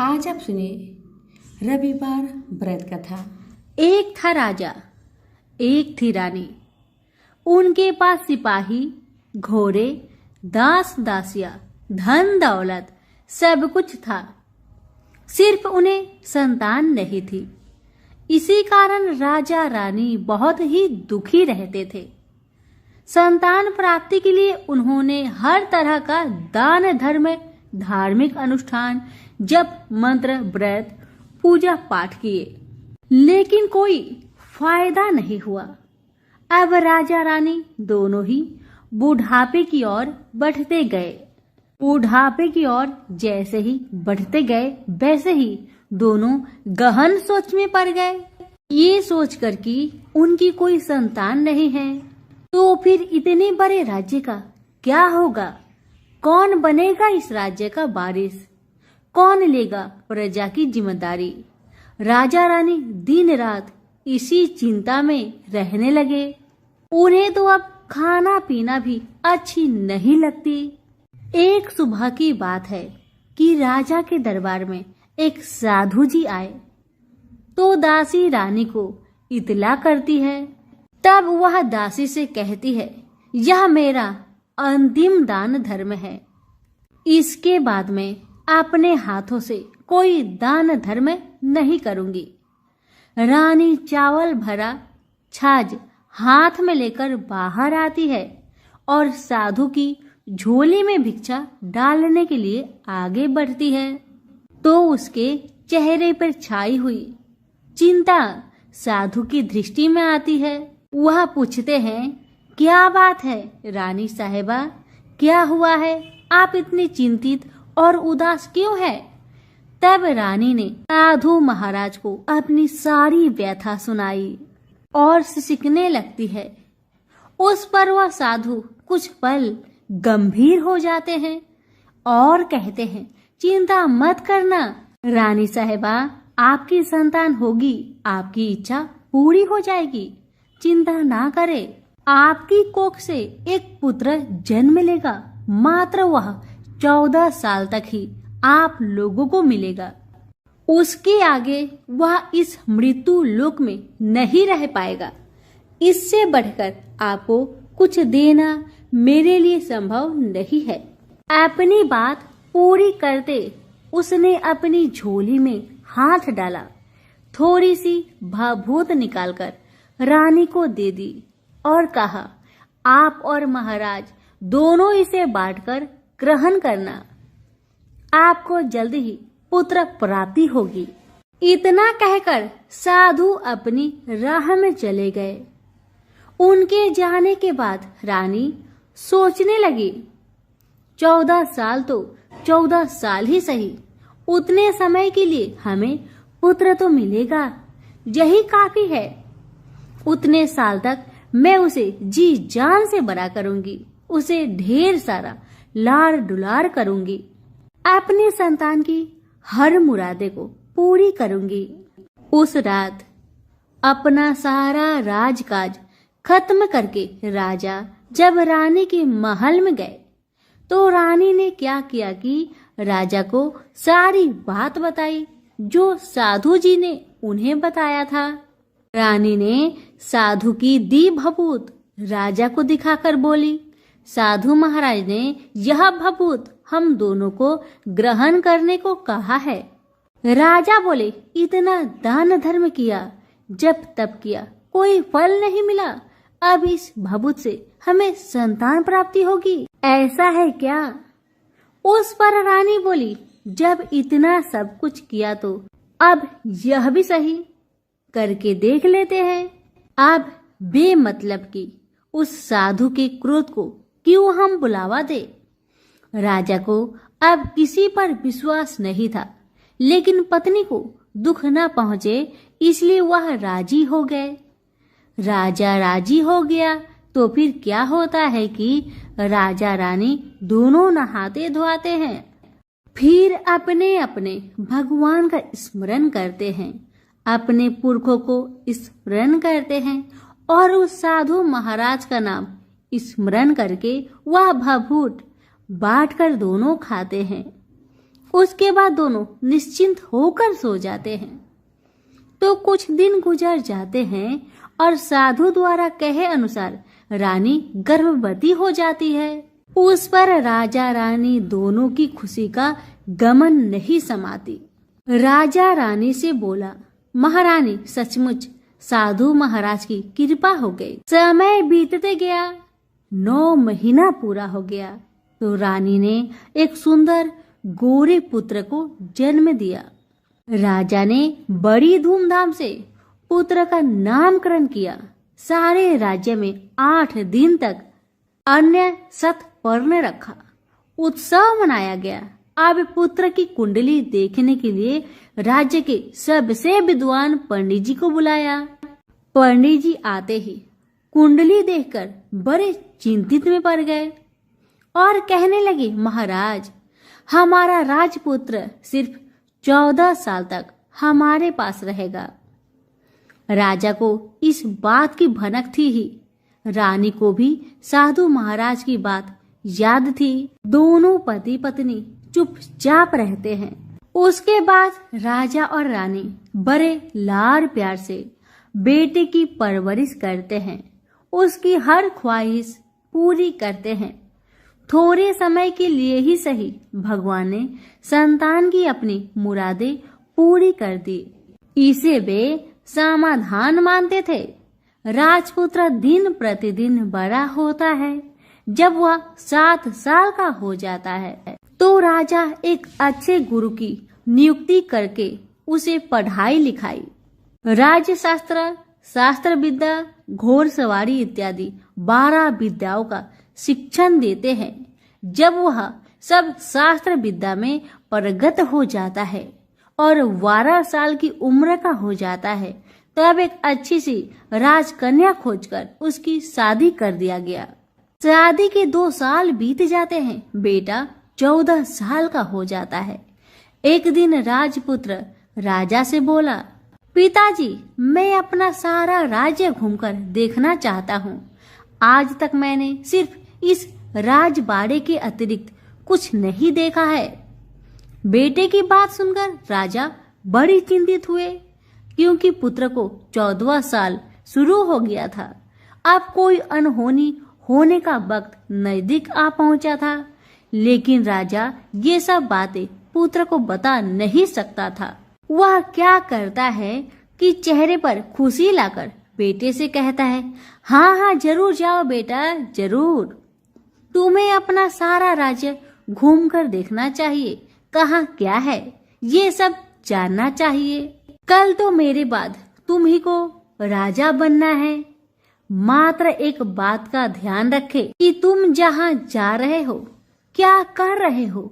आज आप सुनिए रविवार व्रत कथा। एक था राजा, एक थी रानी। उनके पास सिपाही, घोड़े, दास दासियां, धन दौलत सब कुछ था। सिर्फ उन्हें संतान नहीं थी। इसी कारण राजा रानी बहुत ही दुखी रहते थे। संतान प्राप्ति के लिए उन्होंने हर तरह का दान धर्म, धार्मिक अनुष्ठान, जप मंत्र, व्रत, पूजा पाठ किए, लेकिन कोई फायदा नहीं हुआ। अब राजा रानी दोनों ही बुढ़ापे की ओर बढ़ते गए। बुढ़ापे की ओर जैसे ही बढ़ते गए वैसे ही दोनों गहन सोच में पड़ गए। ये सोचकर कि उनकी कोई संतान नहीं है तो फिर इतने बड़े राज्य का क्या होगा? कौन बनेगा इस राज्य का वारिस? कौन लेगा प्रजा की जिम्मेदारी? राजा रानी दिन रात इसी चिंता में रहने लगे। उन्हें तो अब खाना पीना भी अच्छी नहीं लगती। एक सुबह की बात है कि राजा के दरबार में एक साधु जी आए तो दासी रानी को इतला करती है। तब वह दासी से कहती है, यह मेरा अंतिम दान धर्म है। इसके बाद में अपने हाथों से कोई दान धर्म नहीं करूंगी। रानी चावल भरा छाछ हाथ में लेकर बाहर आती है और साधु की झोली में भिक्षा डालने के लिए आगे बढ़ती है तो उसके चेहरे पर छाई हुई चिंता साधु की दृष्टि में आती है। वह पूछते हैं, क्या बात है रानी साहिबा, क्या हुआ है? आप इतनी चिंतित और उदास क्यों है? तब रानी ने साधु महाराज को अपनी सारी व्यथा सुनाई और सिसकने लगती है। उस पर वह साधु कुछ पल गंभीर हो जाते हैं और कहते हैं, चिंता मत करना रानी साहिबा, आपकी संतान होगी, आपकी इच्छा पूरी हो जाएगी। चिंता ना करे, आपकी कोख से एक पुत्र जन्म लेगा। मात्र वह 14 साल तक ही आप लोगों को मिलेगा। उसके आगे वह इस मृत्यु लोक में नहीं रह पाएगा। इससे बढ़कर आपको कुछ देना मेरे लिए संभव नहीं है। अपनी बात पूरी करते उसने अपनी झोली में हाथ डाला, थोड़ी सी भभूत निकालकर रानी को दे दी और कहा, आप और महाराज दोनों इसे बांटकर ग्रहण करना। आपको जल्द ही पुत्र प्राप्ति होगी। इतना कहकर साधु अपनी राह में चले गए। उनके जाने के बाद रानी सोचने लगी, 14 साल तो 14 साल ही सही, उतने समय के लिए हमें पुत्र तो मिलेगा, यही काफी है। उतने साल तक मैं उसे जी जान से बड़ा करूंगी, उसे ढेर सारा लाड़ दुलार करूंगी, अपनी संतान की हर मुरादे को पूरी करूंगी। उस रात अपना सारा राजकाज खत्म करके राजा जब रानी के महल में गए तो रानी ने क्या किया कि राजा को सारी बात बताई जो साधु जी ने उन्हें बताया था। रानी ने साधु की दी भभूत राजा को दिखाकर बोली, साधु महाराज ने यह भभूत हम दोनों को ग्रहण करने को कहा है। राजा बोले, इतना दान धर्म किया, जब तब किया, कोई फल नहीं मिला। अब इस भभूत से हमें संतान प्राप्ति होगी, ऐसा है क्या? उस पर रानी बोली, जब इतना सब कुछ किया तो अब यह भी सही करके देख लेते हैं। अब बेमतलब की उस साधु के क्रोध को क्यों हम बुलावा दे? राजा को अब किसी पर विश्वास नहीं था, लेकिन पत्नी को दुख न पहुंचे इसलिए वह राजी हो गए। राजा राजी हो गया तो फिर क्या होता है कि राजा रानी दोनों नहाते धोआते हैं, फिर अपने अपने भगवान का स्मरण करते हैं, अपने पुरखों को स्मरण करते हैं और उस साधु महाराज का नाम स्मरण करके वह भभूत बांटकर दोनों खाते हैं। उसके बाद दोनों निश्चिंत होकर सो जाते हैं। तो कुछ दिन गुजर जाते हैं और साधु द्वारा कहे अनुसार रानी गर्भवती हो जाती है। उस पर राजा रानी दोनों की खुशी का गमन नहीं समाती। राजा रानी से बोला, महारानी सचमुच साधु महाराज की कृपा हो गई। समय बीतते गया, 9 महीना पूरा हो गया तो रानी ने एक सुंदर गोरे पुत्र को जन्म दिया। राजा ने बड़ी धूमधाम से पुत्र का नामकरण किया। सारे राज्य में 8 दिन तक अन्य सतपर्ण रखा, उत्सव मनाया गया। अब पुत्र की कुंडली देखने के लिए राज्य के सबसे विद्वान पंडित जी को बुलाया। पंडित जी आते ही कुंडली देखकर बड़े चिंतित में पड़ गए और कहने लगे, महाराज हमारा राजपुत्र सिर्फ 14 साल तक हमारे पास रहेगा। राजा को इस बात की भनक थी ही, रानी को भी साधु महाराज की बात याद थी। दोनों पति पत्नी चुपचाप रहते हैं। उसके बाद राजा और रानी बड़े लाड़ प्यार से बेटे की परवरिश करते हैं, उसकी हर ख्वाहिश पूरी करते हैं। थोड़े समय के लिए ही सही भगवान ने संतान की अपनी मुरादें पूरी कर दी। इसे वे समाधान मानते थे। राजपुत्र दिन प्रतिदिन बड़ा होता है। जब वह 7 साल का हो जाता है तो राजा एक अच्छे गुरु की नियुक्ति करके उसे पढ़ाई लिखाई, राज्यशास्त्र, शास्त्र विद्या, घोड़सवारी इत्यादि 12 विद्याओं का शिक्षण देते हैं। जब वह सब शास्त्र विद्या में पारंगत हो जाता है और 12 साल की उम्र का हो जाता है तब एक अच्छी सी राजकन्या खोजकर उसकी शादी कर दिया गया। शादी के 2 साल बीत जाते हैं, बेटा 14 साल का हो जाता है। एक दिन राजपुत्र राजा से बोला, पिताजी मैं अपना सारा राज्य घूमकर देखना चाहता हूँ। आज तक मैंने सिर्फ इस राजबाड़े के अतिरिक्त कुछ नहीं देखा है। बेटे की बात सुनकर राजा बड़ी चिंतित हुए, क्योंकि पुत्र को 14वां साल शुरू हो गया था। अब कोई अनहोनी होने का वक्त नजदीक आ पहुंचा था, लेकिन राजा ये सब बातें पुत्र को बता नहीं सकता था। वह क्या करता है कि चेहरे पर खुशी लाकर बेटे से कहता है, हाँ हाँ जरूर जाओ बेटा, जरूर। तुम्हें अपना सारा राज्य घूमकर देखना चाहिए, कहाँ क्या है ये सब जानना चाहिए। कल तो मेरे बाद तुम ही को राजा बनना है। मात्र एक बात का ध्यान रखे कि तुम जहाँ जा रहे हो, क्या कर रहे हो,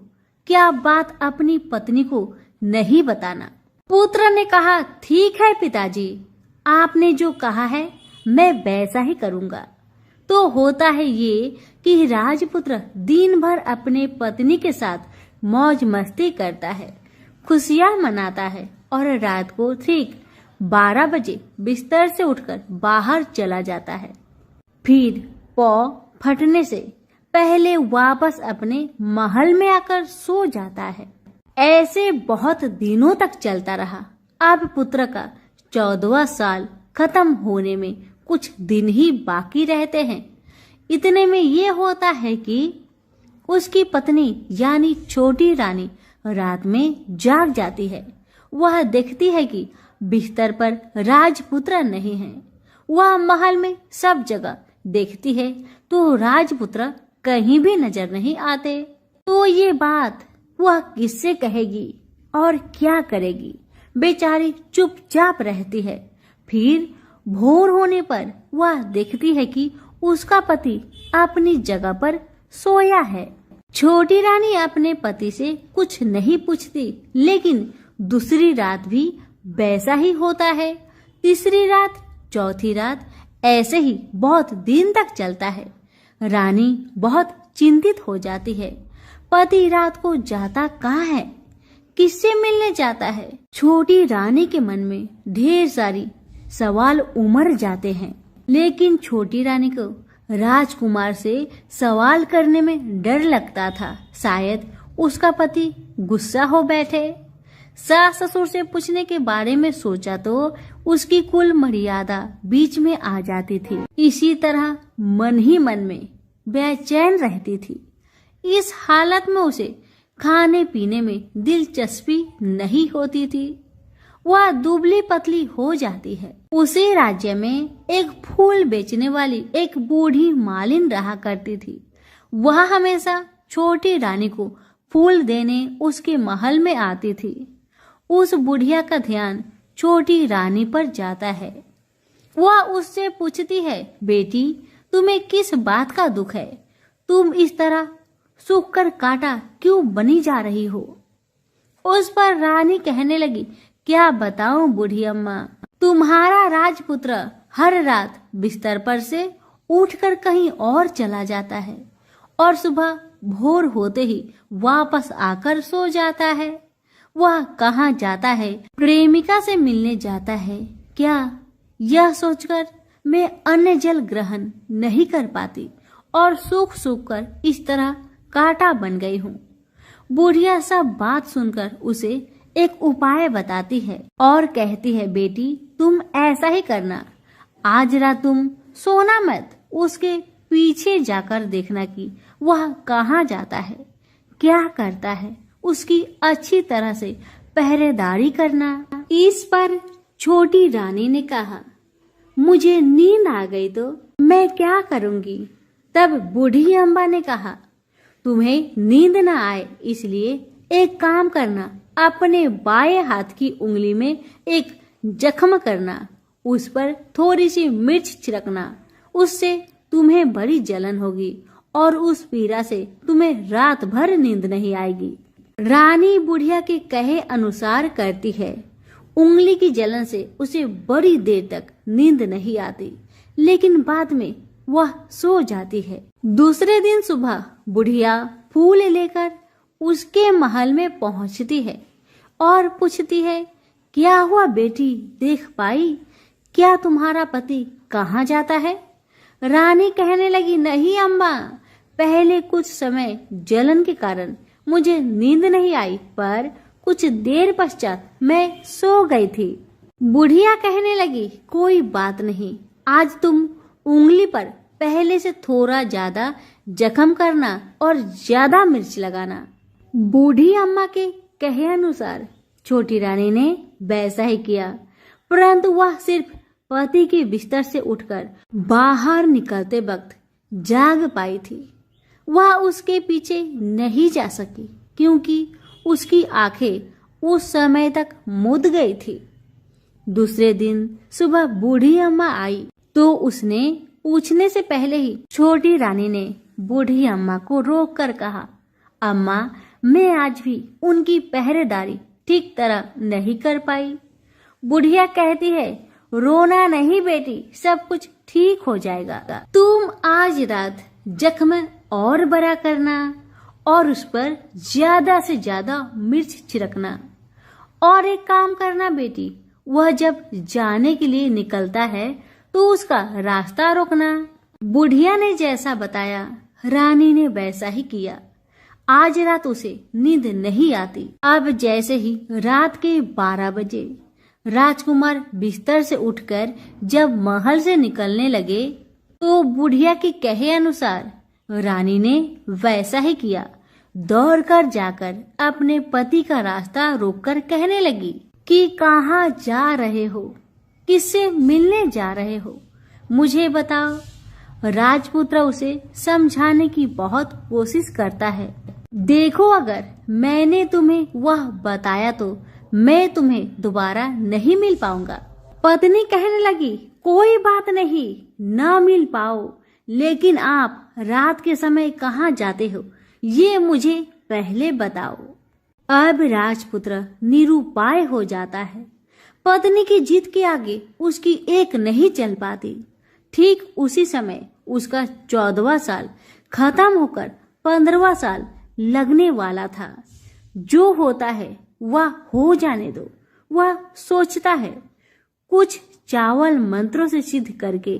क्या बात अपनी पत्नी को नहीं बताना। पुत्र ने कहा, ठीक है पिताजी, आपने जो कहा है मैं वैसा ही करूँगा। तो होता है ये कि राजपुत्र दिन भर अपने पत्नी के साथ मौज मस्ती करता है, खुशियाँ मनाता है और रात को ठीक 12 बजे बिस्तर से उठकर बाहर चला जाता है। फिर पौ फटने से पहले वापस अपने महल में आकर सो जाता है। ऐसे बहुत दिनों तक चलता रहा। अब पुत्र का 14वां साल खत्म होने में कुछ दिन ही बाकी रहते हैं। इतने में ये होता है कि उसकी पत्नी यानी छोटी रानी रात में जाग जाती है। वह देखती है कि बिस्तर पर राजपुत्र नहीं है। वह महल में सब जगह देखती है तो राजपुत्र कहीं भी नजर नहीं आते। तो ये बात वह किससे कहेगी और क्या करेगी? बेचारी चुपचाप रहती है। फिर भोर होने पर वह देखती है कि उसका पति अपनी जगह पर सोया है। छोटी रानी अपने पति से कुछ नहीं पूछती, लेकिन दूसरी रात भी वैसा ही होता है। तीसरी रात, चौथी रात, ऐसे ही बहुत दिन तक चलता है। रानी बहुत चिंतित हो जाती है। पति रात को जाता कहाँ है, किससे मिलने जाता है? छोटी रानी के मन में ढेर सारी सवाल उमड़ जाते हैं, लेकिन छोटी रानी को राजकुमार से सवाल करने में डर लगता था। शायद उसका पति गुस्सा हो बैठे। सास ससुर से पूछने के बारे में सोचा तो उसकी कुल मर्यादा बीच में आ जाती थी। इसी तरह मन ही मन में बेचैन रहती थी। इस हालत में उसे खाने पीने में दिलचस्पी नहीं होती थी। वह दुबली पतली हो जाती है। उसी राज्य में एक फूल बेचने वाली एक बूढ़ी मालिन रहा करती थी। वह हमेशा छोटी रानी को फूल देने उसके महल में आती थी। उस बुढ़िया का ध्यान छोटी रानी पर जाता है। वह उससे पूछती है, बेटी तुम्हें किस बात का दुख है? तुम इस तरह सूख कर काटा क्यों बनी जा रही हो? उस पर रानी कहने लगी, क्या बताऊं बूढ़ी अम्मा, तुम्हारा राजपुत्र हर रात बिस्तर पर से उठकर कहीं और चला जाता है और सुबह भोर होते ही वापस आकर सो जाता है। वह कहाँ जाता है? प्रेमिका से मिलने जाता है क्या? यह सोचकर मैं अन्न जल ग्रहण नहीं कर पाती और सूख सूख कर इस तरह कांटा बन गई हूँ। बुढ़िया सब बात सुनकर उसे एक उपाय बताती है और कहती है, बेटी तुम ऐसा ही करना, आज रात तुम सोना मत, उसके पीछे जाकर देखना कि वह कहाँ जाता है, क्या करता है, उसकी अच्छी तरह से पहरेदारी करना। इस पर छोटी रानी ने कहा, मुझे नींद आ गई तो मैं क्या करूंगी? तब बूढ़ी अम्बा ने कहा, तुम्हें नींद न आए इसलिए एक काम करना, अपने बाएं हाथ की उंगली में एक जख्म करना, उस पर थोड़ी सी मिर्च छिड़कना, उससे तुम्हें बड़ी जलन होगी और उस पीड़ा से तुम्हें रात भर नींद नहीं आएगी। रानी बुढ़िया के कहे अनुसार करती है। उंगली की जलन से उसे बड़ी देर तक नींद नहीं आती, लेकिन बाद में वह सो जाती है। दूसरे दिन सुबह बुढ़िया फूल लेकर उसके महल में पहुंचती है और पूछती है, क्या हुआ बेटी, देख पाई? क्या तुम्हारा पति कहाँ जाता है? रानी कहने लगी, नहीं अम्मा, पहले कुछ समय जलन के कारण मुझे नींद नहीं आई, पर कुछ देर पश्चात मैं सो गई थी। बुढ़िया कहने लगी, कोई बात नहीं, आज तुम उंगली पर पहले से थोड़ा ज्यादा जख्म करना और ज्यादा मिर्च लगाना। बूढ़ी अम्मा के कहे अनुसार छोटी रानी ने वैसा ही किया, परंतु वह सिर्फ पति के बिस्तर से उठकर बाहर निकलते वक्त जाग पाई थी। वह उसके पीछे नहीं जा सकी क्योंकि उसकी आंखें उस समय तक मुद गई थी। दूसरे दिन सुबह बूढ़ी अम्मा आई तो उसने पूछने से पहले ही छोटी रानी ने बूढ़ी अम्मा को रोक कर कहा, अम्मा मैं आज भी उनकी पहरेदारी ठीक तरह नहीं कर पाई। बुढ़िया कहती है, रोना नहीं बेटी, सब कुछ ठीक हो जाएगा। तुम आज रात जख्म और बड़ा करना और उस पर ज्यादा से ज्यादा मिर्च छिड़कना। और एक काम करना बेटी, वह जब जाने के लिए निकलता है तो उसका रास्ता रोकना। बुढ़िया ने जैसा बताया रानी ने वैसा ही किया। आज रात उसे नींद नहीं आती। अब जैसे ही रात के 12 बजे राजकुमार बिस्तर से उठकर जब महल से निकलने लगे तो बुढ़िया के कहे अनुसार रानी ने वैसा ही किया। दौड़कर जाकर अपने पति का रास्ता रोककर कहने लगी कि कहाँ जा रहे हो, किससे मिलने जा रहे हो, मुझे बताओ। राजपुत्र उसे समझाने की बहुत कोशिश करता है। देखो अगर मैंने तुम्हें वह बताया तो मैं तुम्हें दोबारा नहीं मिल पाऊंगा। पत्नी कहने लगी, कोई बात नहीं, न मिल पाओ, लेकिन आप रात के समय कहाँ जाते हो ये मुझे पहले बताओ। अब राजपुत्र निरुपाय हो जाता है। पत्नी की जिद के आगे उसकी एक नहीं चल पाती। ठीक उसी समय उसका 14वां साल खत्म होकर 15वां साल लगने वाला था। जो होता है वह हो जाने दो, वह सोचता है। कुछ चावल मंत्रों से सिद्ध करके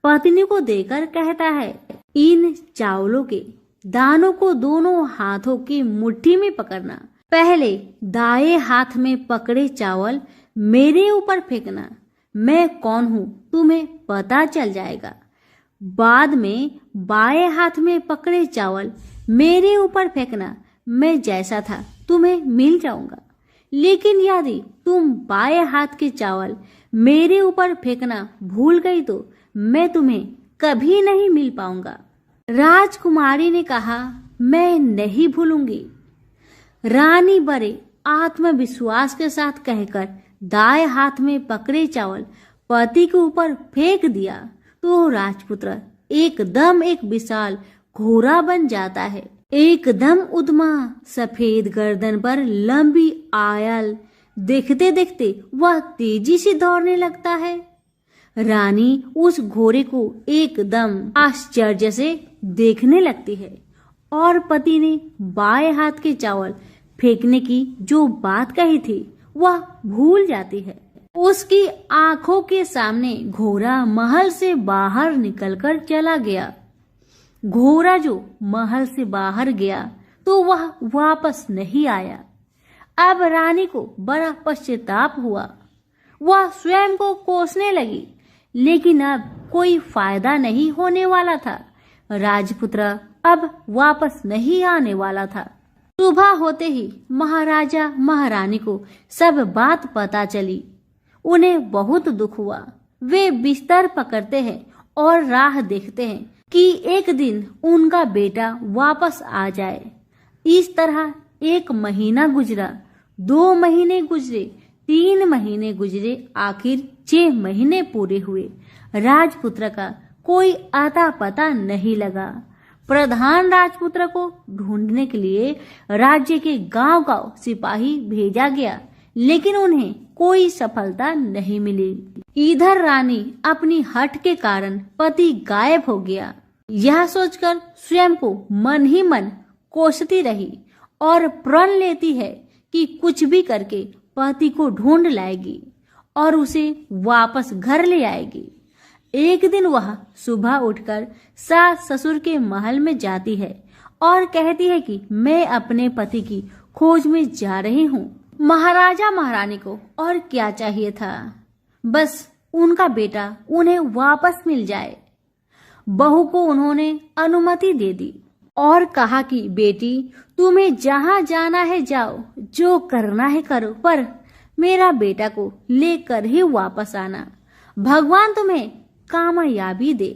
पत्नी को देकर कहता है, इन चावलों के दानों को दोनों हाथों की मुट्ठी में पकड़ना। पहले दाएं हाथ में पकड़े चावल मेरे ऊपर फेंकना। मैं कौन हूँ तुम्हें पता चल जाएगा। बाद में बाएं हाथ में पकड़े चावल मेरे ऊपर फेंकना। मैं जैसा था तुम्हें मिल जाऊंगा। लेकिन यदि तुम बाएं हाथ के चावल मेरे ऊपर फेंकना भूल गई तो मैं तुम्हें कभी नहीं मिल पाऊंगा। राजकुमारी ने कहा, मैं नहीं भूलूंगी। रानी बड़े आत्मविश्वास के साथ कहकर दाएं हाथ में पकड़े चावल पति के ऊपर फेंक दिया तो राजपुत्र एकदम एक विशाल घोड़ा बन जाता है। एकदम उद्यमा सफेद गर्दन पर लंबी आयल देखते देखते वह तेजी से दौड़ने लगता है। रानी उस घोड़े को एकदम आश्चर्य से देखने लगती है और पति ने बाएं हाथ के चावल फेंकने की जो बात कही थी वह भूल जाती है। उसकी आंखों के सामने घोड़ा महल से बाहर निकलकर चला गया। घोड़ा जो महल से बाहर गया तो वह वापस नहीं आया। अब रानी को बड़ा पश्चाताप हुआ। वह स्वयं को कोसने लगी, लेकिन अब कोई फायदा नहीं होने वाला था। राजपुत्र अब वापस नहीं आने वाला था। सुबह होते ही महाराजा महारानी को सब बात पता चली। उन्हें बहुत दुख हुआ। वे बिस्तर पकड़ते हैं और राह देखते हैं कि एक दिन उनका बेटा वापस आ जाए। इस तरह 1 महीना गुजरा, 2 महीने गुजरे, 3 महीने गुजरे, आखिर 6 महीने पूरे हुए। राजपुत्र का कोई आता पता नहीं लगा। प्रधान राजपुत्र को ढूंढने के लिए राज्य के गांव-गांव सिपाही भेजा गया, लेकिन उन्हें कोई सफलता नहीं मिली। इधर रानी अपनी हठ के कारण पति गायब हो गया। यह सोचकर स्वयं को मन ही मन कोसती रही और प्रण लेती है कि कुछ भी करके पति को ढूंढ लाएगी और उसे वापस घर ले आएगी। एक दिन वह सुबह उठकर सास ससुर के महल में जाती है और कहती है कि मैं अपने पति की खोज में जा रही हूँ। महाराजा महारानी को और क्या चाहिए था, बस उनका बेटा उन्हें वापस मिल जाए। बहू को उन्होंने अनुमति दे दी और कहा कि बेटी तुम्हें जहाँ जाना है जाओ, जो करना है करो, पर मेरा बेटा को लेकर ही वापस आना। भगवान तुम्हें कामयाबी दे।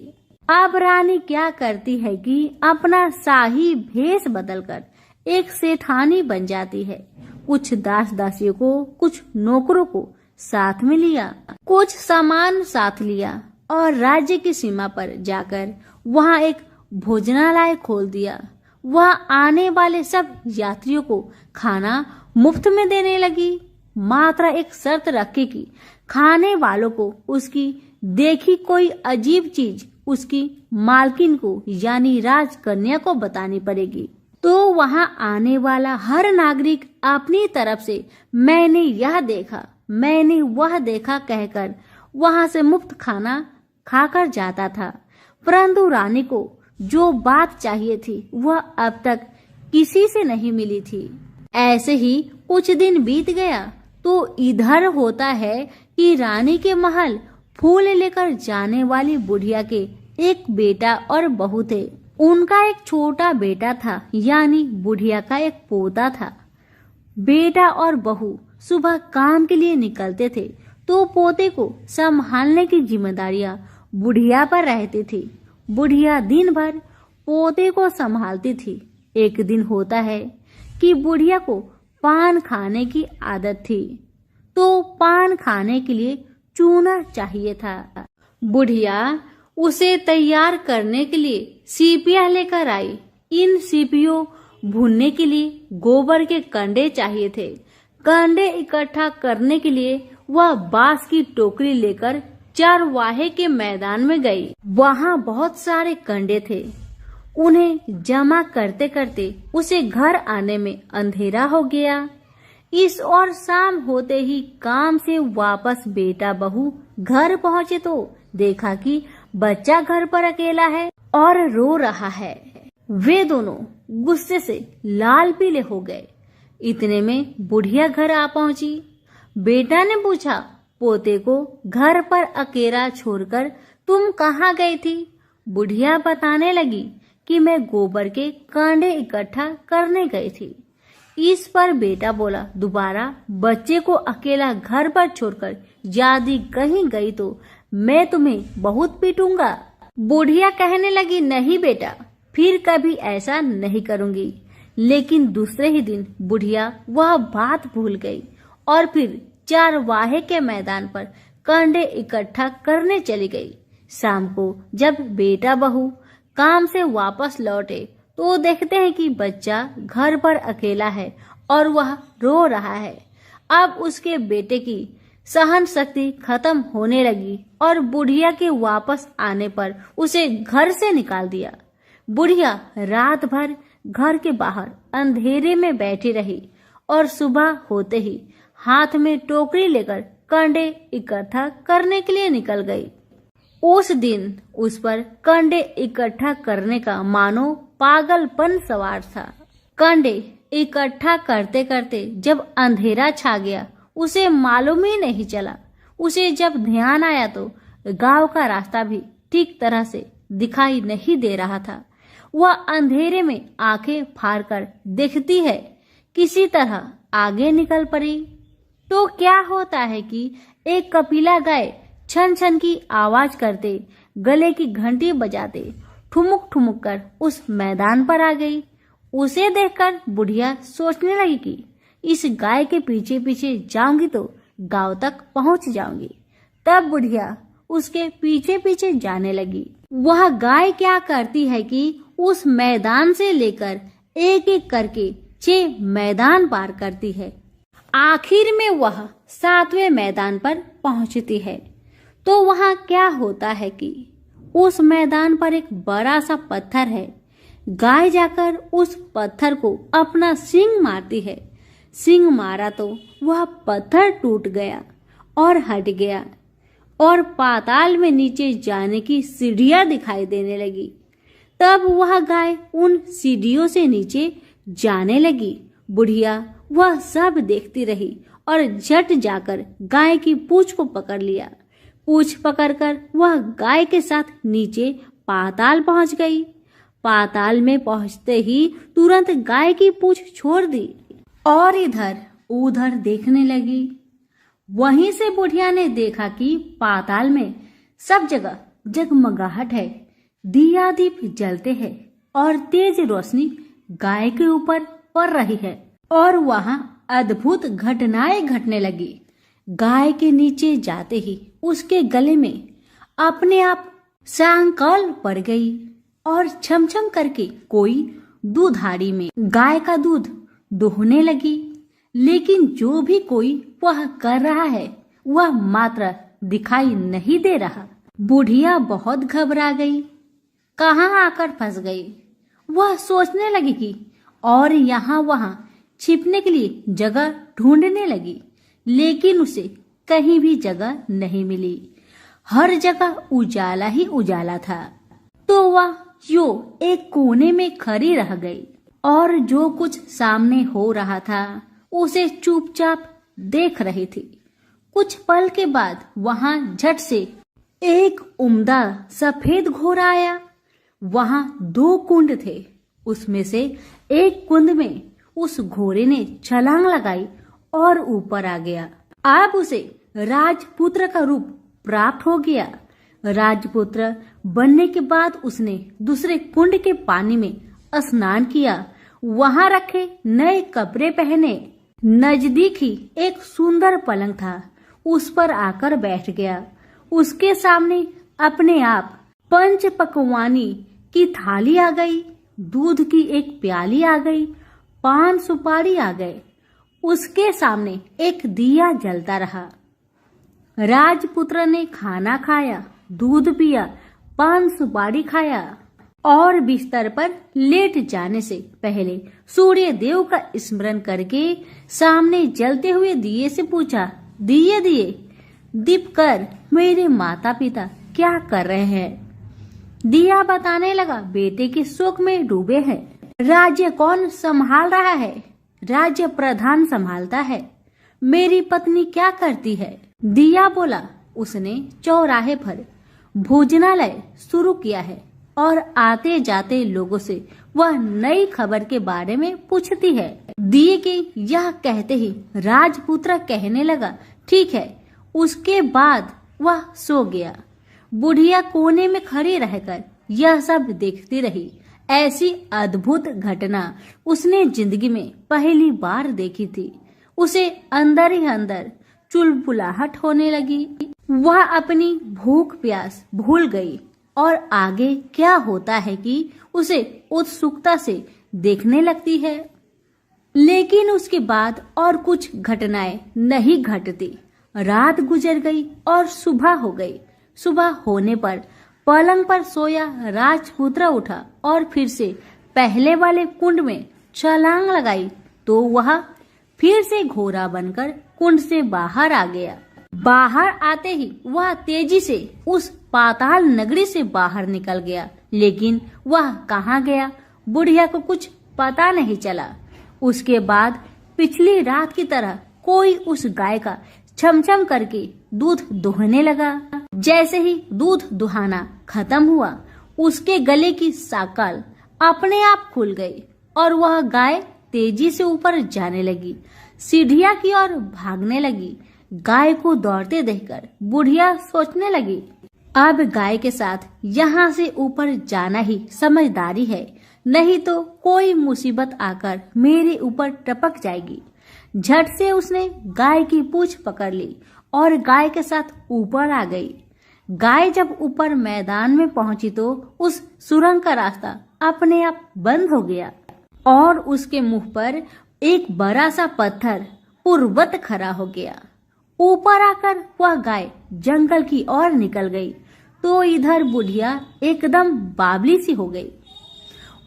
अब रानी क्या करती है कि अपना शाही भेष बदलकर एक सेठानी बन जाती है। कुछ दास दासियों को, कुछ नौकरों को साथ में लिया, कुछ सामान साथ लिया और राज्य की सीमा पर जाकर वहां एक भोजनालय खोल दिया। वह आने वाले सब यात्रियों को खाना मुफ्त में देने लगी। मात्र एक शर्त रखी कि खाने वालों को उसकी देखी कोई अजीब चीज उसकी मालकिन को यानी राजकन्या को बतानी पड़ेगी। तो वहां आने वाला हर नागरिक अपनी तरफ से मैंने यह देखा, मैंने वह देखा कहकर वहां से मुफ्त खाना खाकर जाता था। परंतु रानी को जो बात चाहिए थी वह अब तक किसी से नहीं मिली थी। ऐसे ही कुछ दिन बीत गया तो इधर होता है कि रानी के महल फूल लेकर जाने वाली बुढ़िया के एक बेटा और बहू थे। उनका एक छोटा बेटा था, यानी बुढ़िया का एक पोता था। बेटा और बहू सुबह काम के लिए निकलते थे तो पोते को संभालने की जिम्मेदारियां बुढ़िया पर रहती थी। बुढ़िया दिन भर पोते को संभालती थी। एक दिन होता है कि बुढ़िया को पान खाने की आदत थी, तो पान खाने के लिए चूना चाहिए था। बुढ़िया उसे तैयार करने के लिए सीपियां लेकर आई। इन सीपियों भूनने के लिए गोबर के कंडे चाहिए थे। कंडे इकट्ठा करने के लिए वह बांस की टोकरी लेकर चरवाहे के मैदान में गई। वहां बहुत सारे कंडे थे। उन्हें जमा करते करते उसे घर आने में अंधेरा हो गया। इस और शाम होते ही काम से वापस बेटा बहू घर पहुंचे तो देखा कि बच्चा घर पर अकेला है और रो रहा है। वे दोनों गुस्से से लाल पीले हो गए। इतने में बुढ़िया घर आ पहुंची। बेटा ने पूछा, पोते को घर पर अकेला छोड़कर तुम कहाँ गई थी? बुढ़िया बताने लगी कि मैं गोबर के कांडे इकट्ठा करने गई थी। इस पर बेटा बोला, दोबारा बच्चे को अकेला घर पर छोड़कर यदि कहीं गई तो मैं तुम्हें बहुत पीटूंगा। बुढ़िया कहने लगी, नहीं बेटा, फिर कभी ऐसा नहीं करूंगी। लेकिन दूसरे ही दिन बुढ़िया वह बात भूल गई और फिर चरवाहे के मैदान पर कांडे इकट्ठा करने चली गई। शाम को जब बेटा बहू काम से वापस लौटे तो देखते हैं कि बच्चा घर पर अकेला है और वह रो रहा है। अब उसके बेटे की सहन शक्ति खत्म होने लगी और बुढ़िया के वापस आने पर उसे घर से निकाल दिया। बुढ़िया रात भर घर के बाहर अंधेरे में बैठी रही और सुबह होते ही हाथ में टोकरी लेकर कंडे इकट्ठा करने के लिए निकल गई। उस दिन उस पर कंडे इकट्ठा करने का मानो पागलपन सवार था। कंडे इकट्ठा करते करते जब अंधेरा छा गया उसे मालूम ही नहीं चला। उसे जब ध्यान आया तो गांव का रास्ता भी ठीक तरह से दिखाई नहीं दे रहा था। वह अंधेरे में आंखें फाड़कर देखती है, किसी तरह आगे निकल पड़ी तो क्या होता है कि एक कपिला गाय छन छन की आवाज करते, गले की घंटी बजाते ठुमुक ठुमुक कर उस मैदान पर आ गई। उसे देखकर बुढ़िया सोचने लगी कि इस गाय के पीछे पीछे जाऊंगी तो गांव तक पहुंच जाऊंगी। तब बुढ़िया उसके पीछे पीछे जाने लगी। वह गाय क्या करती है कि उस मैदान से लेकर एक एक करके 6 मैदान पार करती है। आखिर में वह 7वें मैदान पर पहुंचती है तो वहां क्या होता है कि उस मैदान पर एक बड़ा सा पत्थर है। गाय जाकर उस पत्थर को अपना सींग मारती है। सींग मारा तो वह पत्थर टूट गया और हट गया और पाताल में नीचे जाने की सीढ़ियां दिखाई देने लगी। तब वह गाय उन सीढ़ियों से नीचे जाने लगी। बुढ़िया वह सब देखती रही और झट जाकर गाय की पूंछ को पकड़ लिया। पूंछ पकड़कर वह गाय के साथ नीचे पाताल पहुंच गई। पाताल में पहुंचते ही तुरंत गाय की पूंछ छोड़ दी और इधर उधर देखने लगी। वहीं से बुढ़िया ने देखा कि पाताल में सब जगह जगमगाहट है, दिया दीप जलते हैं और तेज रोशनी गाय के ऊपर पड़ रही है और वहां अद्भुत घटनाएं घटने लगी। गाय के नीचे जाते ही उसके गले में अपने आप सांकल पड़ गई और छमछम करके कोई दूधारी में गाय का दूध दोहने लगी। लेकिन जो भी कोई वह कर रहा है वह मात्र दिखाई नहीं दे रहा। बुढ़िया बहुत घबरा गई, कहाँ आकर फंस गई। वह सोचने लगी कि और यहाँ वहां छिपने के लिए जगह ढूंढने लगी, लेकिन उसे कहीं भी जगह नहीं मिली। हर जगह उजाला ही उजाला था। तो वह जो एक कोने में खड़ी रह गई और जो कुछ सामने हो रहा था उसे चुपचाप देख रही थी। कुछ पल के बाद वहां झट से एक उम्दा सफेद घोड़ा आया। वहां 2 कुंड थे। उसमें से एक कुंड में उस घोड़े ने छलांग लगाई और ऊपर आ गया। अब उसे राजपुत्र का रूप प्राप्त हो गया। राजपुत्र बनने के बाद उसने दूसरे कुंड के पानी में स्नान किया, वहां रखे नए कपड़े पहने। नजदीक ही एक सुंदर पलंग था, उस पर आकर बैठ गया। उसके सामने अपने आप 5 पकवानी की थाली आ गई, दूध की एक प्याली आ गई, पान सुपारी आ गए। उसके सामने एक दिया जलता रहा। राजपुत्र ने खाना खाया, दूध पिया, पान सुपारी खाया और बिस्तर पर लेट जाने से पहले सूर्य देव का स्मरण करके सामने जलते हुए दिए से पूछा, दिए दिए दीप कर मेरे माता पिता क्या कर रहे हैं? दिया बताने लगा, बेटे के शोक में डूबे हैं। राज्य कौन संभाल रहा है? राज्य प्रधान संभालता है। मेरी पत्नी क्या करती है? दिया बोला, उसने चौराहे पर भोजनालय शुरू किया है और आते जाते लोगों से वह नई खबर के बारे में पूछती है। दिए के यह कहते ही राजपुत्र कहने लगा, ठीक है। उसके बाद वह सो गया। बुढ़िया कोने में खड़ी रहकर यह सब देखती रही। ऐसी अद्भुत घटना उसने जिंदगी में पहली बार देखी थी। उसे अंदर ही अंदर चुलबुलाहट होने लगी। वह अपनी भूख प्यास भूल गई और आगे क्या होता है कि उसे उत्सुकता से देखने लगती है। लेकिन उसके बाद और कुछ घटनाएं नहीं घटती। रात गुजर गई और सुबह हो गई। सुबह होने पर पलंग पर सोया राजपुत्र उठा और फिर से पहले वाले कुंड में छलांग लगाई तो वह फिर से घोड़ा बनकर कुंड से बाहर आ गया। बाहर आते ही वह तेजी से उस पाताल नगरी से बाहर निकल गया। लेकिन वह कहाँ गया, बुढ़िया को कुछ पता नहीं चला। उसके बाद पिछली रात की तरह कोई उस गाय का छमछम करके दूध दुहने लगा। जैसे ही दूध दुहाना खत्म हुआ, उसके गले की साकल अपने आप खुल गई और वह गाय तेजी से ऊपर जाने लगी, सीढ़ियां की ओर भागने लगी। गाय को दौड़ते देखकर बुढ़िया सोचने लगी, अब गाय के साथ यहाँ से ऊपर जाना ही समझदारी है, नहीं तो कोई मुसीबत आकर मेरे ऊपर टपक जाएगी। झट से उसने गाय की पूंछ पकड़ ली और गाय के साथ ऊपर आ गई। गाय जब ऊपर मैदान में पहुंची तो उस सुरंग का रास्ता अपने आप बंद हो गया और उसके मुंह पर एक बड़ा सा पत्थर पूर्ववत खड़ा हो गया। ऊपर आकर वह गाय जंगल की ओर निकल गई तो इधर बुढ़िया एकदम बावली सी हो गई।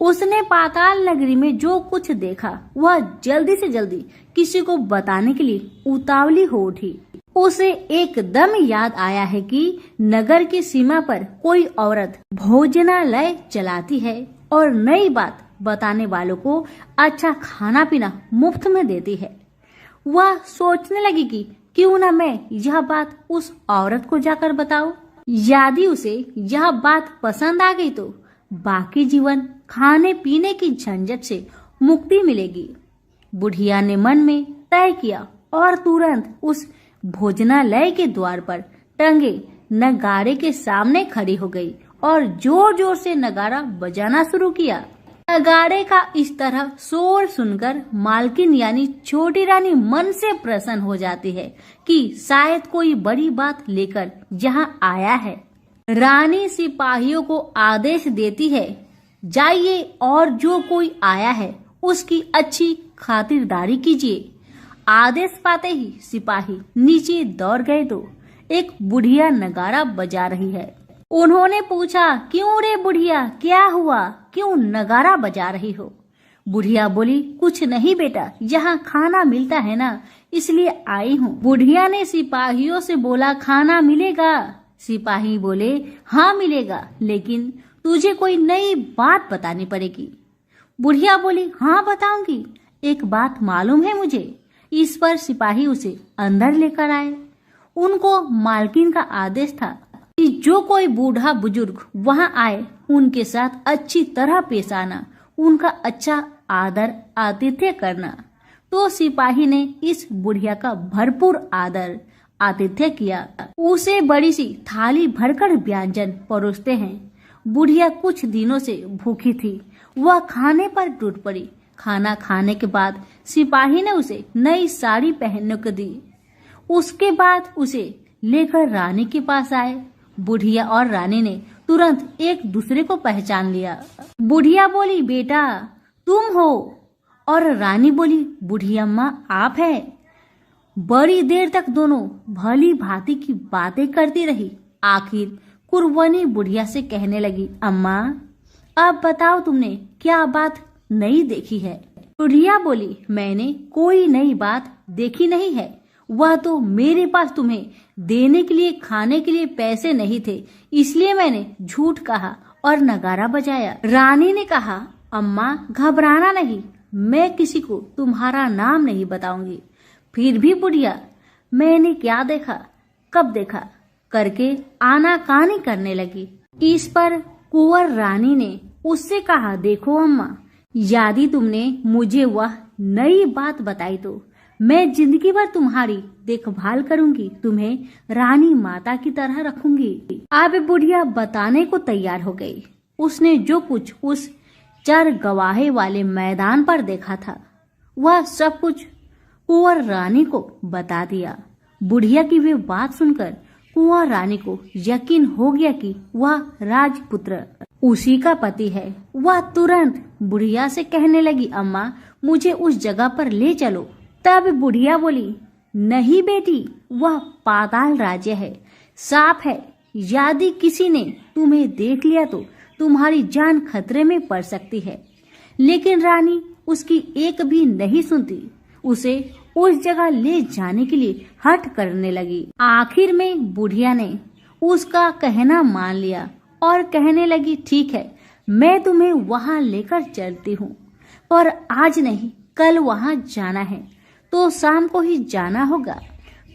उसने पाताल नगरी में जो कुछ देखा वह जल्दी से जल्दी किसी को बताने के लिए उतावली हो उठी। उसे एकदम याद आया है कि नगर की सीमा पर कोई औरत भोजनालय चलाती है और नई बात बताने वालों को अच्छा खाना पीना मुफ्त में देती है। वह सोचने लगी कि क्यों न मैं यह बात उस औरत को जाकर बताऊं। यदि उसे यह बात पसंद आ गई तो बाकी जीवन खाने पीने की झंझट से मुक्ति मिलेगी। बुढ़िया ने मन में तय किया और तुरंत उस भोजनालय के द्वार पर टंगे नगाड़े के सामने खड़ी हो गई और जोर जोर से नगाड़ा बजाना शुरू किया। नगाड़े का इस तरह शोर सुनकर मालकिन यानी छोटी रानी मन से प्रसन्न हो जाती है कि शायद कोई बड़ी बात लेकर यहाँ आया है। रानी सिपाहियों को आदेश देती है, जाइए और जो कोई आया है उसकी अच्छी खातिरदारी कीजिए। आदेश पाते ही सिपाही नीचे दौड़ गए तो एक बुढ़िया नगाड़ा बजा रही है। उन्होंने पूछा, क्यों रे बुढ़िया, क्या हुआ, क्यों नगाड़ा बजा रही हो? बुढ़िया बोली, कुछ नहीं बेटा, यहाँ खाना मिलता है ना, इसलिए आई हूँ। बुढ़िया ने सिपाहियों से बोला, खाना मिलेगा? सिपाही बोले, हाँ मिलेगा, लेकिन तुझे कोई नई बात बतानी पड़ेगी। बुढ़िया बोली, हाँ बताऊंगी, एक बात मालूम है मुझे। इस पर सिपाही उसे अंदर लेकर आए। उनको मालकिन का आदेश था कि जो कोई बूढ़ा बुजुर्ग वहां आए उनके साथ अच्छी तरह पेश आना, उनका अच्छा आदर आतिथ्य करना। तो सिपाही ने इस बुढ़िया का भरपूर आदर आतिथ्य किया। उसे बड़ी सी थाली भरकर व्यंजन परोसते हैं। बुढ़िया कुछ दिनों से भूखी थी, वह खाने पर टूट पड़ी। खाना खाने के बाद सिपाही ने उसे नई साड़ी पहनने को दी। उसके बाद उसे लेकर रानी के पास आए। बुढ़िया और रानी ने तुरंत एक दूसरे को पहचान लिया। बुढ़िया बोली, बेटा तुम हो? और रानी बोली, बुढ़िया अम्मा आप है? बड़ी देर तक दोनों भली भांति की बातें करती रही। आखिर कुर्बानी बुढ़िया से कहने लगी, अम्मा अब बताओ तुमने क्या बात नई देखी है? बुढ़िया बोली, मैंने कोई नई बात देखी नहीं है, वह तो मेरे पास तुम्हें देने के लिए खाने के लिए पैसे नहीं थे, इसलिए मैंने झूठ कहा और नगारा बजाया। रानी ने कहा, अम्मा घबराना नहीं, मैं किसी को तुम्हारा नाम नहीं बताऊंगी। फिर भी बुढ़िया मैंने क्या देखा, कब देखा करके आनाकानी करने लगी। इस पर कुंवर रानी ने उससे कहा, देखो अम्मा, यदि तुमने मुझे वह नई बात बताई तो मैं जिंदगी भर तुम्हारी देखभाल करूंगी, तुम्हें रानी माता की तरह रखूंगी। अब बुढ़िया बताने को तैयार हो गई। उसने जो कुछ उस चर गवाहे वाले मैदान पर देखा था वह सब कुछ कुंवर रानी को बता दिया। बुढ़िया की वे बात सुनकर कुंवर रानी को यकीन हो गया कि वह राजपुत्र उसी का पति है। वह तुरंत बुढ़िया से कहने लगी, अम्मा मुझे उस जगह पर ले चलो। तब बुढ़िया बोली, नहीं बेटी, वह पाताल राज्य है, साफ है, यदि किसी ने तुम्हें देख लिया तो तुम्हारी जान खतरे में पड़ सकती है। लेकिन रानी उसकी एक भी नहीं सुनती, उसे उस जगह ले जाने के लिए हठ करने लगी। आखिर में बुढ़िया ने उसका कहना मान लिया और कहने लगी, ठीक है, मैं तुम्हें वहां लेकर चलती हूँ, पर आज नहीं, कल वहां जाना है तो शाम को ही जाना होगा।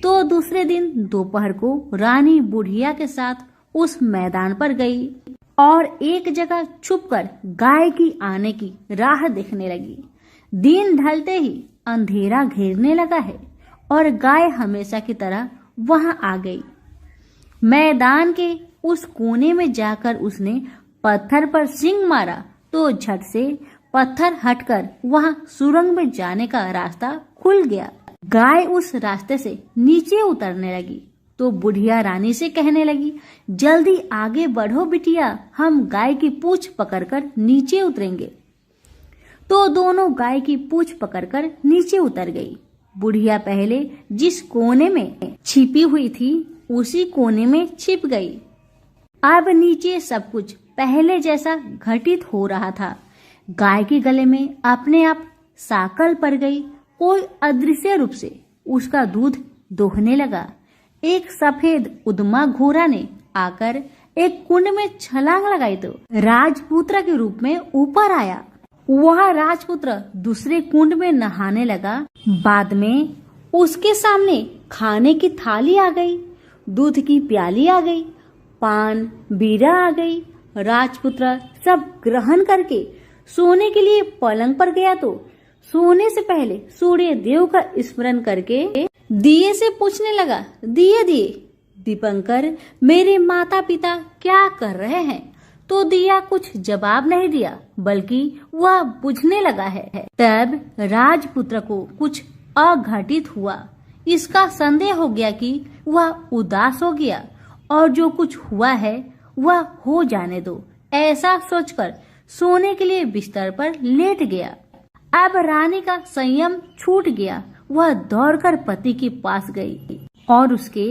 तो दूसरे दिन दोपहर को रानी बुढ़िया के साथ उस मैदान पर गई और एक जगह छुपकर गाय की आने की राह देखने लगी। दिन ढलते ही अंधेरा घेरने लगा है और गाय हमेशा की तरह वहां आ गई। मैदान के उस कोने में जाकर उसने पत्थर पर सींग मारा तो झट से पत्थर हटकर वहां सुरंग में जाने का रास्ता खुल गया। गाय उस रास्ते से नीचे उतरने लगी तो बुढ़िया रानी से कहने लगी, जल्दी आगे बढ़ो बिटिया, हम गाय की पूंछ पकड़कर नीचे उतरेंगे। तो दोनों गाय की पूंछ पकड़कर नीचे उतर गई। बुढ़िया पहले जिस कोने में छिपी हुई थी उसी कोने में छिप गई। अब नीचे सब कुछ पहले जैसा घटित हो रहा था। गाय के गले में अपने आप साकल पड़ गई। कोई अदृश्य रूप से उसका दूध दोहने लगा। एक सफेद उद्मा घोड़ा ने आकर एक कुंड में छलांग लगाई तो राजपुत्र के रूप में ऊपर आया। वह राजपुत्र दूसरे कुंड में नहाने लगा। बाद में उसके सामने खाने की थाली आ गई, दूध की प्याली आ गई, पान बीरा आ गई। राजपुत्र सब ग्रहण करके सोने के लिए पलंग पर गया तो सोने से पहले सूर्य देव का स्मरण करके दिए से पूछने लगा, दिए दिए दीपंकर, मेरे माता पिता क्या कर रहे हैं? तो दिया कुछ जवाब नहीं दिया, बल्कि वह बुझने लगा है। तब राजपुत्र को कुछ अघटित हुआ। इसका संदेह हो गया कि वह उदास हो गया और जो कुछ हुआ है वह हो जाने दो, ऐसा सोचकर सोने के लिए बिस्तर पर लेट गया। अब रानी का संयम छूट गया। वह दौड़कर पति के पास गई और उसके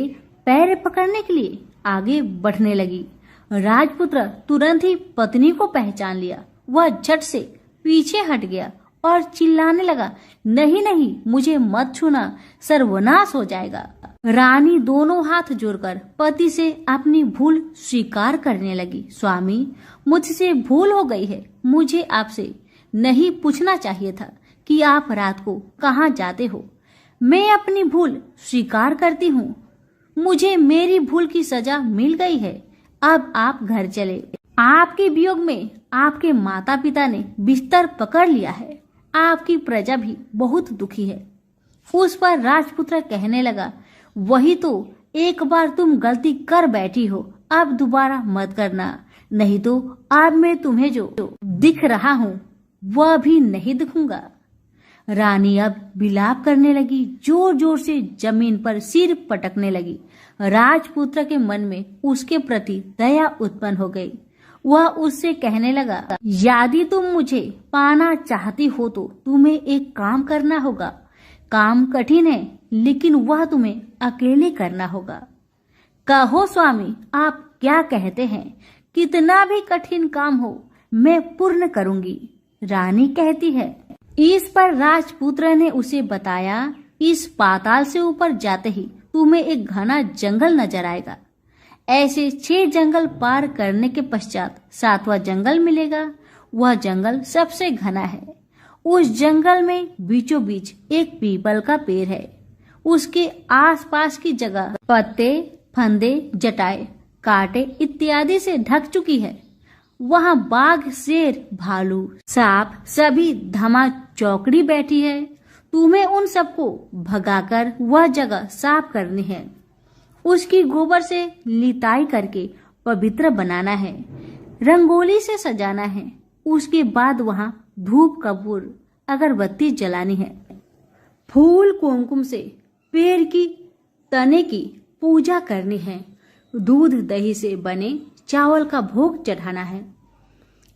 पैर पकड़ने के लिए आगे बढ़ने लगी। राजपुत्र तुरंत ही पत्नी को पहचान लिया। वह झट से पीछे हट गया और चिल्लाने लगा, नहीं नहीं, मुझे मत छूना, सर्वनाश हो जाएगा। रानी दोनों हाथ जोड़कर पति से अपनी भूल स्वीकार करने लगी। स्वामी, मुझसे भूल हो गई है। मुझे आपसे नहीं पूछना चाहिए था कि आप रात को कहाँ जाते हो। मैं अपनी भूल स्वीकार करती हूँ। मुझे मेरी भूल की सजा मिल गई है। अब आप घर चले। आपके वियोग में आपके माता पिता ने बिस्तर पकड़ लिया है। आपकी प्रजा भी बहुत दुखी है। उस पर राजपुत्र कहने लगा, वही तो, एक बार तुम गलती कर बैठी हो, अब दोबारा मत करना, नहीं तो अब मैं तुम्हें जो दिख रहा हूँ वह भी नहीं दिखूंगा। रानी अब विलाप करने लगी, जोर जोर से जमीन पर सिर पटकने लगी। राजपुत्र के मन में उसके प्रति दया उत्पन्न हो गई। वह उससे कहने लगा, यदि तुम मुझे पाना चाहती हो तो तुम्हें एक काम करना होगा। काम कठिन है, लेकिन वह तुम्हें अकेले करना होगा। कहो स्वामी, आप क्या कहते हैं? कितना भी कठिन काम हो मैं पूर्ण करूंगी। रानी कहती है। इस पर राजपुत्र ने उसे बताया, इस पाताल से ऊपर जाते ही तुम्हें एक घना जंगल नजर आएगा। ऐसे 6 जंगल पार करने के पश्चात 7वां जंगल मिलेगा। वह जंगल सबसे घना है। उस जंगल में बीचों बीच एक पीपल का पेड़ है। उसके आसपास की जगह पत्ते, फंदे, जटाएं, कांटे इत्यादि से ढक चुकी है। वहाँ बाघ, शेर, भालू, सांप सभी धमा चौकड़ी बैठी है। तुम्हें उन सबको भगाकर वह जगह साफ करनी है। उसकी गोबर से लिताई करके पवित्र बनाना है। रंगोली से सजाना है। उसके बाद वहाँ धूप, कपूर, अगरबत्ती जलानी है। फूल कुमकुम से पेड़ की तने की पूजा करनी है। दूध दही से बने चावल का भोग चढ़ाना है।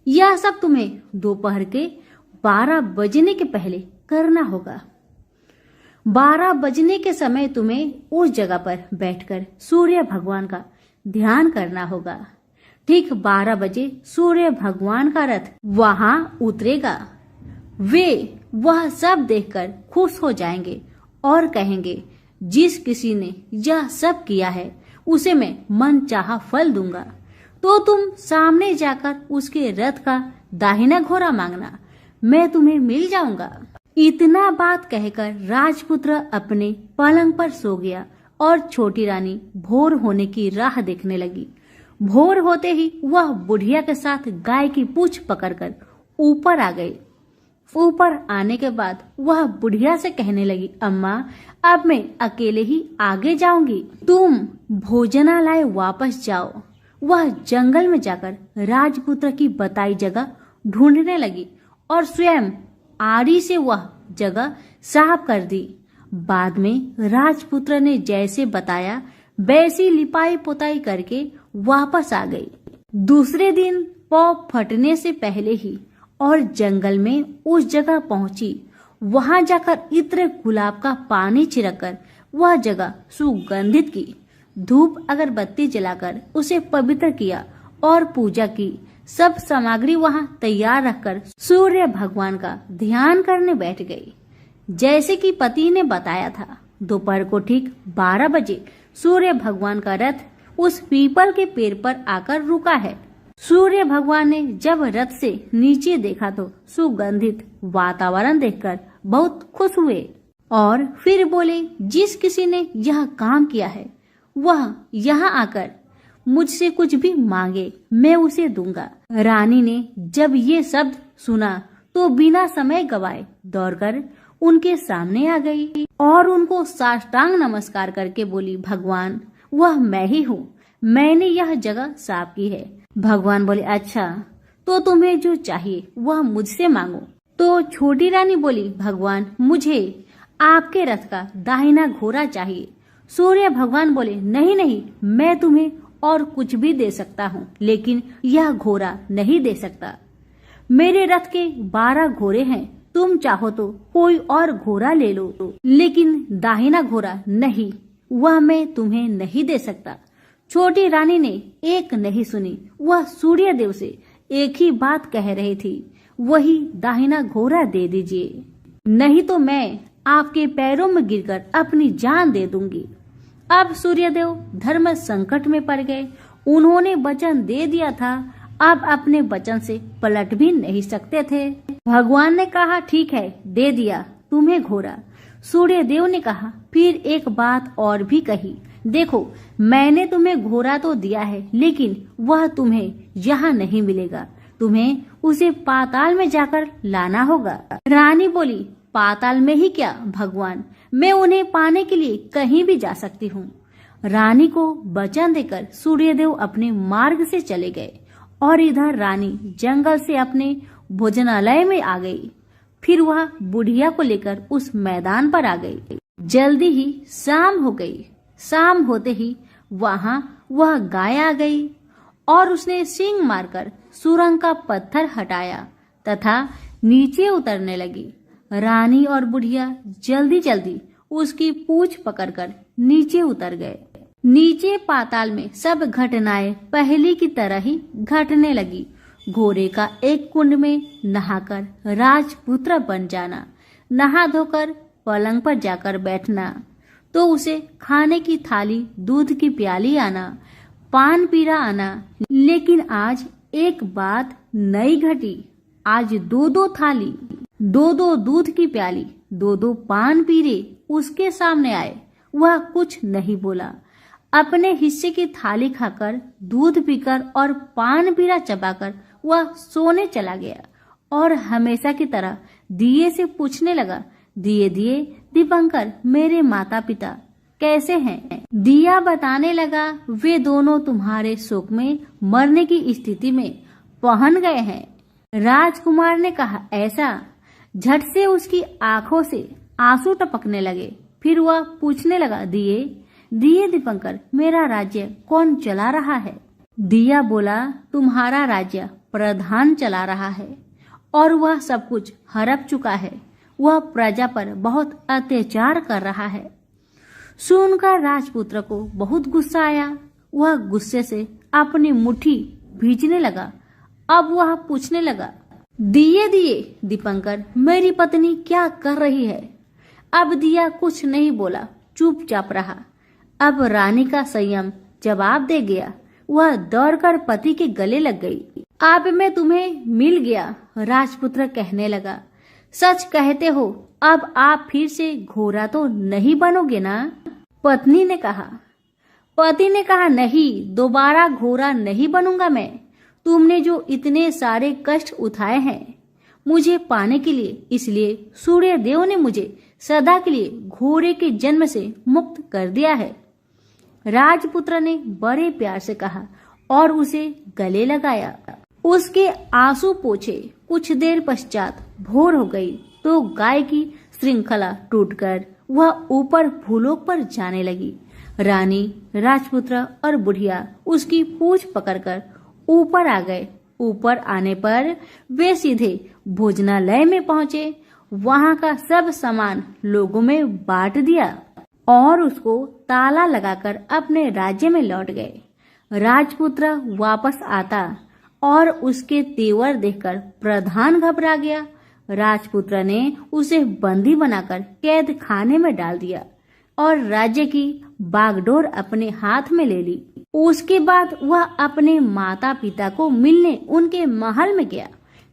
यह सब तुम्हें दोपहर के 12 बजने के पहले करना होगा। 12 बजने के समय तुम्हें उस जगह पर बैठकर सूर्य भगवान का ध्यान करना होगा। ठीक 12 बजे सूर्य भगवान का रथ वहां उतरेगा। वे वह सब देखकर खुश हो जाएंगे और कहेंगे, जिस किसी ने यह सब किया है उसे मैं मन चाहा फल दूंगा। तो तुम सामने जाकर उसके रथ का दाहिना घोड़ा मांगना, मैं तुम्हें मिल जाऊंगा। इतना बात कहकर राजपुत्र अपने पलंग पर सो गया और छोटी रानी भोर होने की राह देखने लगी। भोर होते ही वह बुढ़िया के साथ गाय की पूंछ पकड़कर ऊपर आ गई। ऊपर आने के बाद वह बुढ़िया से कहने लगी, अम्मा, अब मैं अकेले ही आगे जाऊंगी, तुम भोजनालय वापस जाओ। वह जंगल में जाकर राजपुत्र की बताई जगह ढूंढने लगी और स्वयं आरी से वह जगह साफ कर दी। बाद में राजपुत्र ने जैसे बताया वैसी लिपाई पोताई करके वापस आ गई। दूसरे दिन पौ फटने से पहले ही और जंगल में उस जगह पहुंची। वहां जाकर इत्र गुलाब का पानी छिड़ककर वह जगह सुगंधित की। धूप अगरबत्ती जलाकर उसे पवित्र किया और पूजा की। सब सामग्री वहां तैयार रखकर सूर्य भगवान का ध्यान करने बैठ गई, जैसे कि पति ने बताया था। दोपहर को ठीक 12 बजे सूर्य भगवान का रथ उस पीपल के पेड़ पर आकर रुका है। सूर्य भगवान ने जब रथ से नीचे देखा तो सुगंधित वातावरण देखकर बहुत खुश हुए और फिर बोले, जिस किसी ने यह काम किया है वह यहाँ आकर मुझसे कुछ भी मांगे, मैं उसे दूंगा। रानी ने जब ये शब्द सुना तो बिना समय गवाए दौड़कर उनके सामने आ गई और उनको साष्टांग नमस्कार करके बोली, भगवान, वह मैं ही हूँ, मैंने यह जगह साफ की है। भगवान बोले, अच्छा, तो तुम्हें जो चाहिए वह मुझसे मांगो। तो छोटी रानी बोली, भगवान, मुझे आपके रथ का दाहिना घोड़ा चाहिए। सूर्य भगवान बोले, नहीं नहीं, मैं तुम्हें और कुछ भी दे सकता हूँ, लेकिन यह घोड़ा नहीं दे सकता। मेरे रथ के 12 घोड़े हैं, तुम चाहो तो कोई और घोड़ा ले लो, लेकिन दाहिना घोड़ा नहीं, वह मैं तुम्हें नहीं दे सकता। छोटी रानी ने एक नहीं सुनी। वह सूर्य देव से एक ही बात कह रही थी, वही दाहिना घोड़ा दे दीजिए, नहीं तो मैं आपके पैरों में गिरकर अपनी जान दे दूंगी। अब सूर्यदेव धर्म संकट में पड़ गए। उन्होंने वचन दे दिया था, अब अपने वचन से पलट भी नहीं सकते थे। भगवान ने कहा, ठीक है, दे दिया तुम्हें घोड़ा। सूर्यदेव ने कहा, फिर एक बात और भी कही, देखो, मैंने तुम्हें घोड़ा तो दिया है, लेकिन वह तुम्हें यहाँ नहीं मिलेगा, तुम्हें उसे पाताल में जाकर लाना होगा। रानी बोली, पाताल में ही क्या भगवान, मैं उन्हें पाने के लिए कहीं भी जा सकती हूँ। रानी को वचन देकर सूर्यदेव अपने मार्ग से चले गए और इधर रानी जंगल से अपने भोजनालय में आ गई। फिर वह बुढ़िया को लेकर उस मैदान पर आ गई। जल्दी ही शाम हो गई। शाम होते ही वहां वह गाय आ गई और उसने सींग मारकर सुरंग का पत्थर हटाया तथा नीचे उतरने लगी। रानी और बुढ़िया जल्दी जल्दी उसकी पूंछ पकड़कर नीचे उतर गए। नीचे पाताल में सब घटनाएं पहले की तरह ही घटने लगी। घोड़े का एक कुंड में नहाकर राजपुत्र बन जाना, नहा धोकर पलंग पर जाकर बैठना, तो उसे खाने की थाली, दूध की प्याली आना, पान पीरा आना। लेकिन आज एक बात नई घटी। आज दो दो थाली, दो दो दूध की प्याली, दो दो पान पीरे उसके सामने आए। वह कुछ नहीं बोला। अपने हिस्से की थाली खाकर, दूध पीकर और पान पीरा चबाकर वह सोने चला गया और हमेशा की तरह दिए से पूछने लगा, दिए दिए दीपंकर, मेरे माता पिता कैसे हैं? दिया बताने लगा, वे दोनों तुम्हारे शोक में मरने की स्थिति में पहुंच गए हैं। राजकुमार ने कहा, ऐसा? झट से उसकी आंखों से आंसू टपकने लगे। फिर वह पूछने लगा, दिए दिए दीपंकर, मेरा राज्य कौन चला रहा है? दिया बोला, तुम्हारा राज्य प्रधान चला रहा है और वह सब कुछ हड़प चुका है। वह प्रजा पर बहुत अत्याचार कर रहा है। सुनकर राजपुत्र को बहुत गुस्सा आया। वह गुस्से से अपनी मुट्ठी भींचने लगा। अब वह पूछने लगा, दिए दिए दीपंकर, मेरी पत्नी क्या कर रही है? अब दिया कुछ नहीं बोला, चुपचाप रहा। अब रानी का संयम जवाब दे गया। वह दौड़कर पति के गले लग गई। अब मैं तुम्हें मिल गया, राजपुत्र कहने लगा। सच कहते हो, अब आप फिर से घोड़ा तो नहीं बनोगे ना? पत्नी ने कहा। पति ने कहा, नहीं, दोबारा घोड़ा नहीं बनूंगा मैं। तुमने जो इतने सारे कष्ट उठाए हैं मुझे पाने के लिए, इसलिए सूर्य देव ने मुझे सदा के लिए घोड़े के जन्म से मुक्त कर दिया है। राजपुत्र ने बड़े प्यार से कहा और उसे गले लगाया। उसके आंसू पोंछे। कुछ देर पश्चात भोर हो गई तो गाय की श्रृंखला टूटकर वह ऊपर भूलोक पर जाने लगी। रानी, राजपुत्र और बुढ़िया उसकी पूंछ पकड़कर ऊपर आ गए। ऊपर आने पर वे सीधे भोजनालय में पहुंचे। वहां का सब सामान लोगों में बांट दिया और उसको ताला लगाकर अपने राज्य में लौट गए। राजपुत्र वापस आता और उसके तेवर देखकर प्रधान घबरा गया। राजपुत्र ने उसे बंदी बनाकर कैद खाने में डाल दिया और राज्य की बागडोर अपने हाथ में ले ली। उसके बाद वह अपने माता पिता को मिलने उनके महल में गया।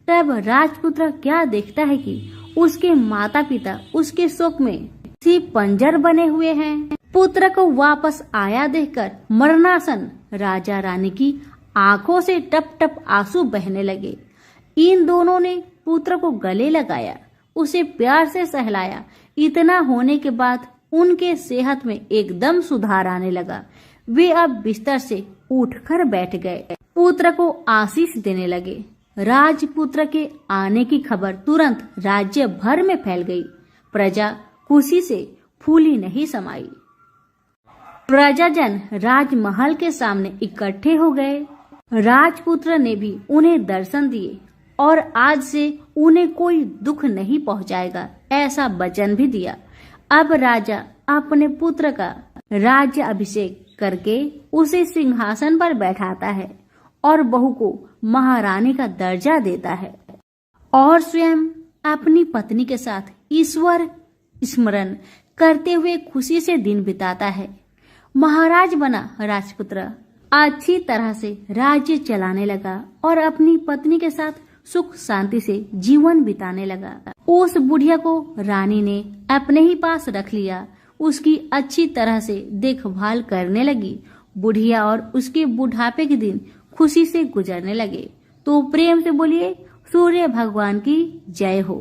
तब राजपुत्र क्या देखता है कि उसके माता पिता उसके शोक में सी पंजर बने हुए हैं। पुत्र को वापस आया देखकर मरणासन राजा रानी की आंखों से टप टप आंसू बहने लगे। इन दोनों ने पुत्र को गले लगाया, उसे प्यार से सहलाया। इतना होने के बाद उनके सेहत में एकदम सुधार आने लगा। वे अब बिस्तर से उठकर बैठ गए। पुत्र को आशीष देने लगे। राजपुत्र के आने की खबर तुरंत राज्य भर में फैल गई। प्रजा खुशी से फूली नहीं समाई। प्रजाजन राजमहल के सामने इकट्ठे हो गए। राजपुत्र ने भी उन्हें दर्शन दिए और आज से उन्हें कोई दुख नहीं पहुंचाएगा, ऐसा वचन भी दिया। अब राजा अपने पुत्र का राज्य अभिषेक करके उसे सिंहासन पर बैठाता है और बहू को महारानी का दर्जा देता है और स्वयं अपनी पत्नी के साथ ईश्वर स्मरण करते हुए खुशी से दिन बिताता है। महाराज बना राजपुत्र अच्छी तरह से राज्य चलाने लगा और अपनी पत्नी के साथ सुख शांति से जीवन बिताने लगा। उस बुढ़िया को रानी ने अपने ही पास रख लिया। उसकी अच्छी तरह से देखभाल करने लगी। बुढ़िया और उसके बुढ़ापे के दिन खुशी से गुजरने लगे। तो प्रेम से बोलिए, सूर्य भगवान की जय हो।